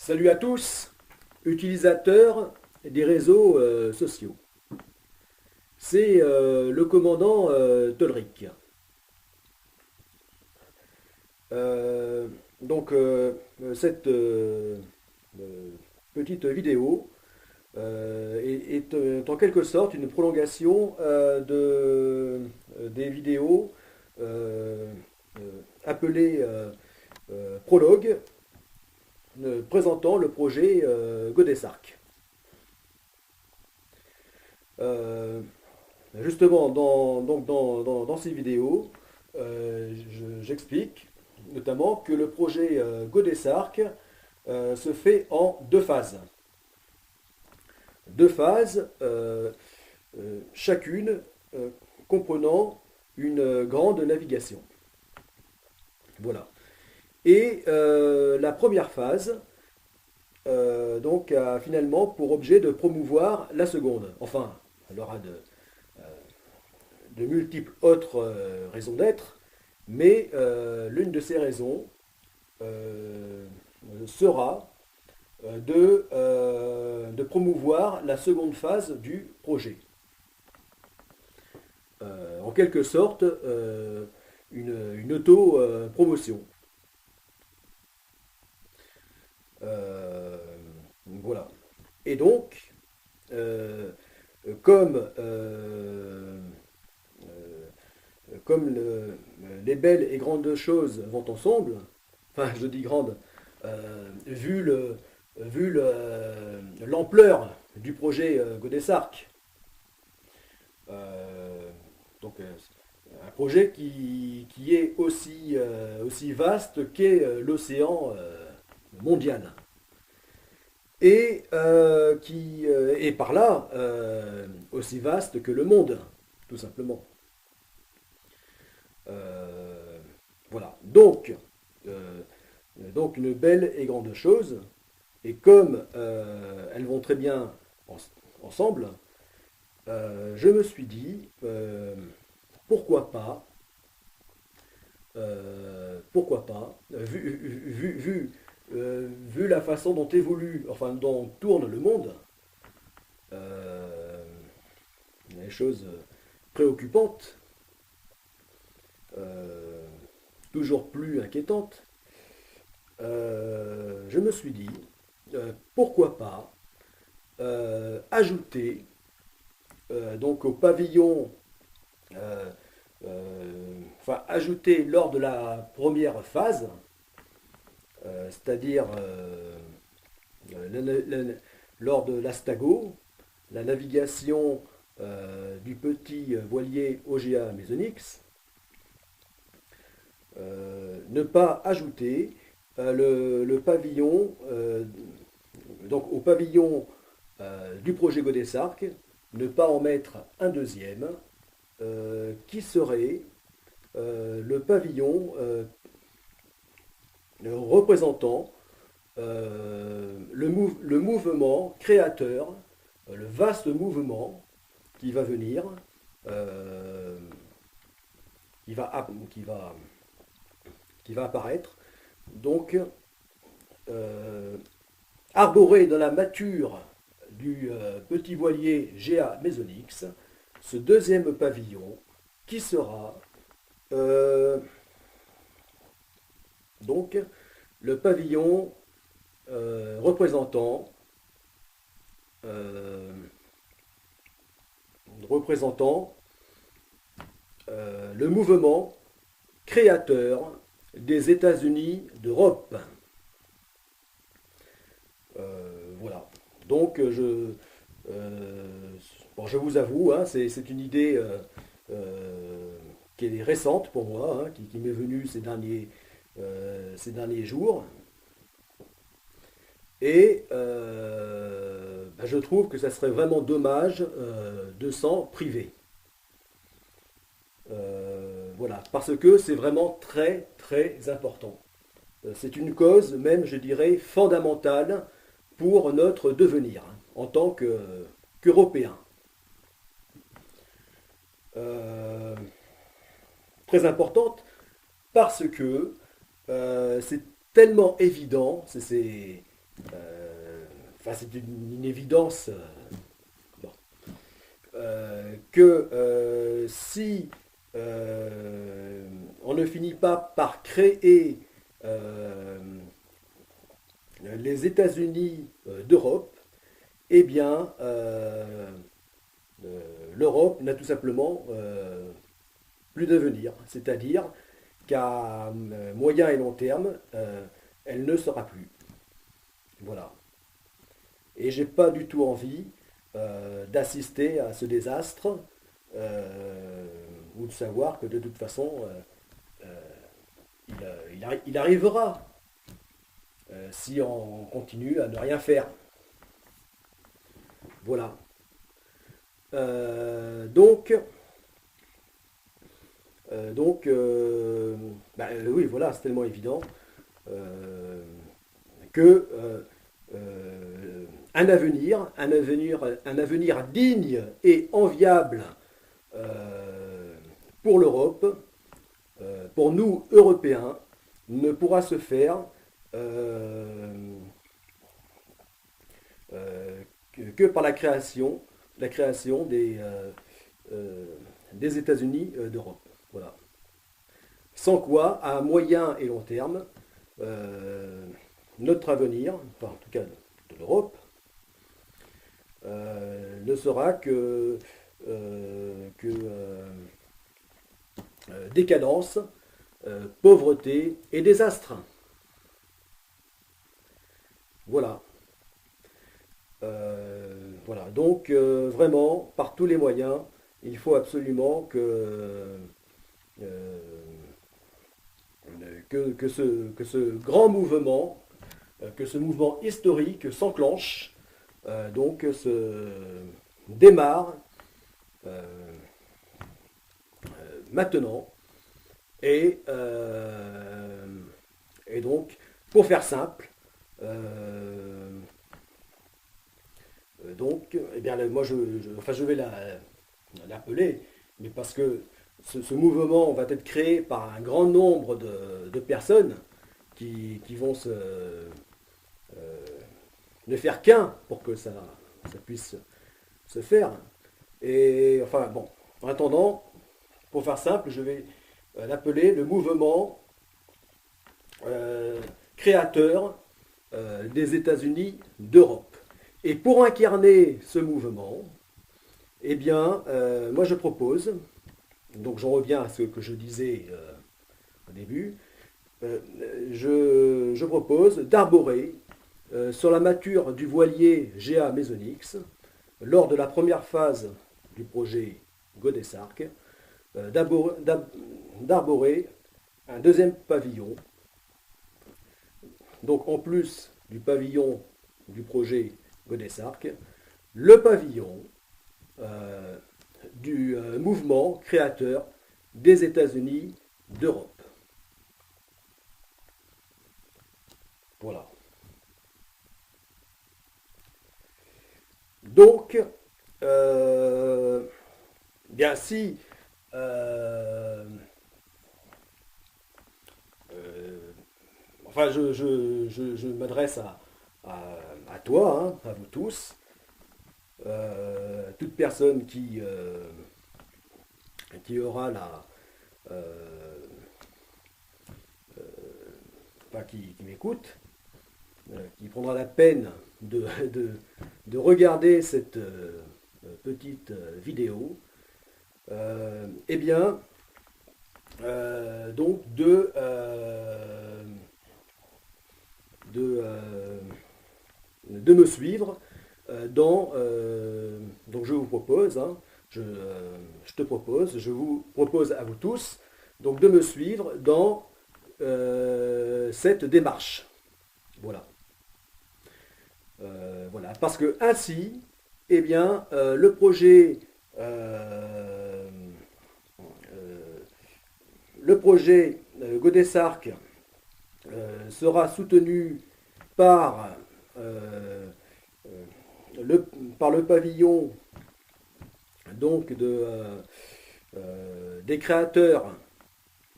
Salut à tous, utilisateurs des réseaux sociaux. C'est le commandant Tolric. Euh, cette euh, petite vidéo est en quelque sorte une prolongation des vidéos euh, appelées prologue présentant le projet Godesarc. Euh, Justement, dans ces vidéos, j'explique notamment que le projet Godesarc se fait en deux phases. Deux phases, chacune euh, comprenant une grande navigation. Voilà. Et la première phase, a finalement pour objet de promouvoir la seconde. Enfin, elle aura de multiples autres raisons d'être, mais l'une de ces raisons euh, sera de promouvoir la seconde phase du projet. En quelque sorte, une auto-promotion. Voilà. Et donc, euh, comme, euh, les belles et grandes choses vont ensemble, enfin je dis grandes, vu l'ampleur du projet Godesarc, euh, un projet qui est aussi vaste qu'est l'océan mondial. Et qui est par là aussi vaste que le monde, tout simplement. Euh, voilà. Euh, donc une belle et grande chose. Et comme elles vont très bien ensemble, je me suis dit, pourquoi pas, vu la façon dont évolue, enfin dont tourne le monde, euh, des choses préoccupantes, euh, toujours plus inquiétantes, je me suis dit, pourquoi pas ajouter donc au pavillon, euh, enfin ajouter lors de la première phase, c'est-à-dire lors de l'Astago, la navigation du petit voilier OGA Mesonix, ne pas ajouter le pavillon, donc au pavillon du projet Godesarc, ne pas en mettre un deuxième, qui serait le pavillon représentant le mouvement créateur, le vaste mouvement qui va venir, euh, qui, va, qui, va, qui va apparaître, donc euh, arboré dans la mâture du petit voilier GA Mesonix, ce deuxième pavillon qui sera donc le pavillon représentant, euh, représentant le mouvement créateur des États-Unis d'Europe. Voilà. Donc je vous avoue, hein, c'est une idée qui est récente pour moi, hein, qui m'est venue ces derniers jours. Et je trouve que ça serait vraiment dommage de s'en priver. Voilà, parce que c'est vraiment très très important. C'est une cause même, je dirais, fondamentale pour notre devenir hein, en tant qu'Européens. Euh, Très importante parce que c'est tellement évident, enfin c'est une évidence bon, que si on ne finit pas par créer euh, les États-Unis d'Europe, eh bien l'Europe n'a tout simplement plus d'avenir. C'est-à-dire qu'à moyen et long terme, elle ne sera plus. Voilà. Et j'ai pas du tout envie d'assister à ce désastre ou de savoir que de toute façon, il arrivera si on continue à ne rien faire. Voilà. Donc, donc oui, voilà, c'est tellement évident euh, que un avenir digne et enviable pour l'Europe, pour nous Européens, ne pourra se faire euh, que par la création euh, des États-Unis d'Europe. Voilà. Sans quoi, à moyen et long terme, euh, notre avenir, enfin en tout cas de l'Europe, ne sera que décadence, pauvreté et désastre. Voilà. Voilà. Donc vraiment, par tous les moyens, il faut absolument euh, que ce grand mouvement, que ce mouvement historique s'enclenche, donc se démarre euh, maintenant. Et, et donc, pour faire simple, euh, donc, eh bien, moi, enfin, je vais l'appeler, mais parce que ce mouvement va être créé par un grand nombre de personnes qui vont ne faire qu'un pour que ça puisse se faire. Et enfin, bon, en attendant, pour faire simple, je vais l'appeler le mouvement euh, créateur des États-Unis d'Europe. Et pour incarner ce mouvement, eh bien, moi je propose, donc j'en reviens à ce que je disais au début, je propose d'arborer sur la mâture du voilier GA Mesonix, lors de la première phase du projet Godessarc, d'arborer un deuxième pavillon. Donc en plus du pavillon du projet Godessarc, le pavillon euh, du mouvement créateur des États-Unis d'Europe. Voilà. Donc, bien si euh, euh, enfin je m'adresse à toi, hein, à vous tous, toute personne qui aura euh, enfin, qui m'écoute, qui prendra la peine de, de regarder cette petite vidéo, eh bien, donc de, euh, de me suivre donc je vous propose, hein, je te propose, je vous propose à vous tous, donc de me suivre dans cette démarche. Voilà. Voilà. Parce que ainsi, eh bien, euh, le projet Godessarc sera soutenu par, euh, euh, par le pavillon donc des créateurs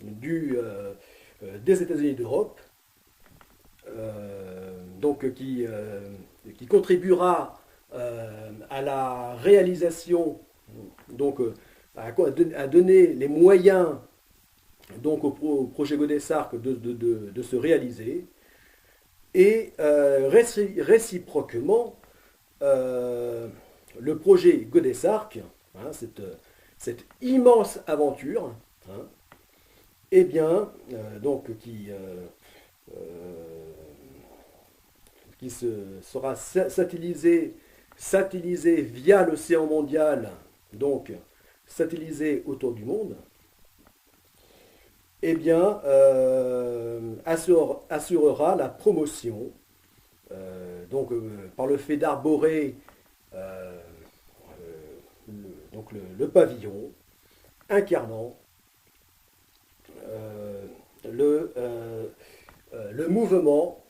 des États-Unis d'Europe. qui contribuera à la réalisation, donc à donner les moyens donc au projet Godessarc de se réaliser, et réciproquement le projet Godessarc, hein, cette immense aventure, hein, eh bien, qui sera satellisé via l'océan mondial, donc satellisé autour du monde, eh bien, assurera la promotion, par le fait d'arborer le pavillon incarnant le mouvement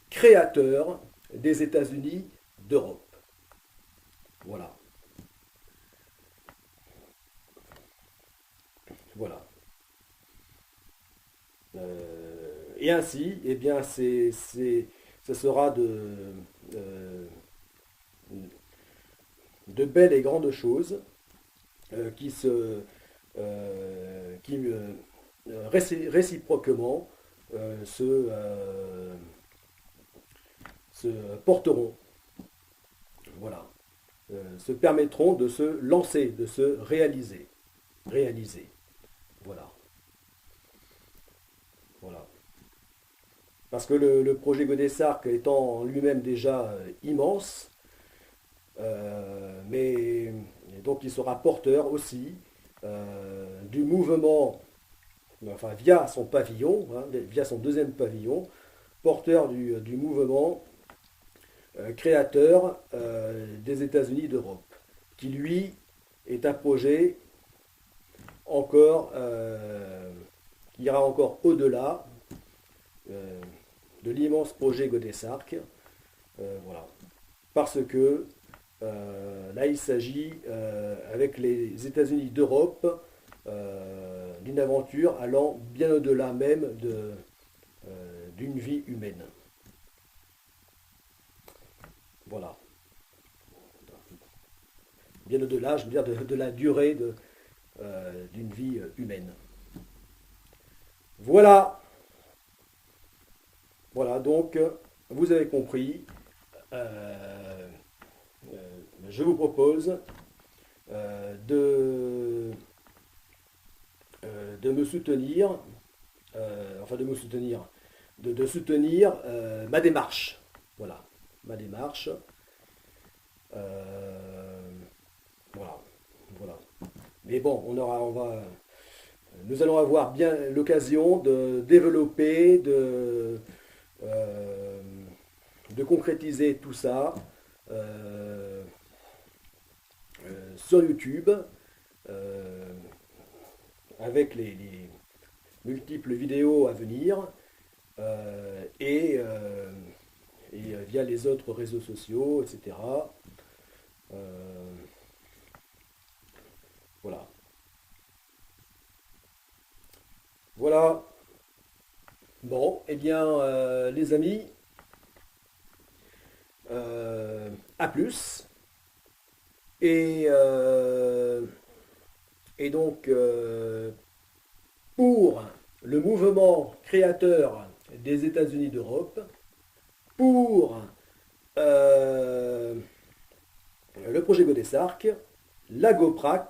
créateur des États-Unis d'Europe. Voilà. Voilà. Et ainsi, eh bien, ce sera de belles et grandes choses qui réciproquement se porteront, voilà, se permettront de se lancer, de se réaliser, voilà, voilà. Parce que le projet Godessarc étant lui-même déjà immense, mais donc il sera porteur aussi du mouvement, enfin via son pavillon, hein, via son deuxième pavillon, porteur du mouvement créateur des États-Unis d'Europe, qui lui est un projet encore qui ira encore au-delà de l'immense projet Godessarc, voilà, parce que là il s'agit avec les États-Unis d'Europe d'une aventure allant bien au-delà même d'une vie humaine. Voilà. Bien au-delà, je veux dire, de la durée d'une vie humaine. Voilà. Voilà, donc, vous avez compris. Je vous propose de me soutenir, de soutenir ma démarche. Voilà, ma démarche. Voilà, voilà. Mais bon, nous allons avoir bien l'occasion de développer, de concrétiser tout ça sur YouTube, avec les multiples vidéos à venir, et via les autres réseaux sociaux, etc. Voilà. Voilà. Bon, eh bien, les amis, à plus. Et donc, pour le mouvement créateur des États-Unis d'Europe, pour le projet Godessarc, la GoPrac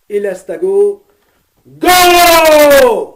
et l'Astago, Go!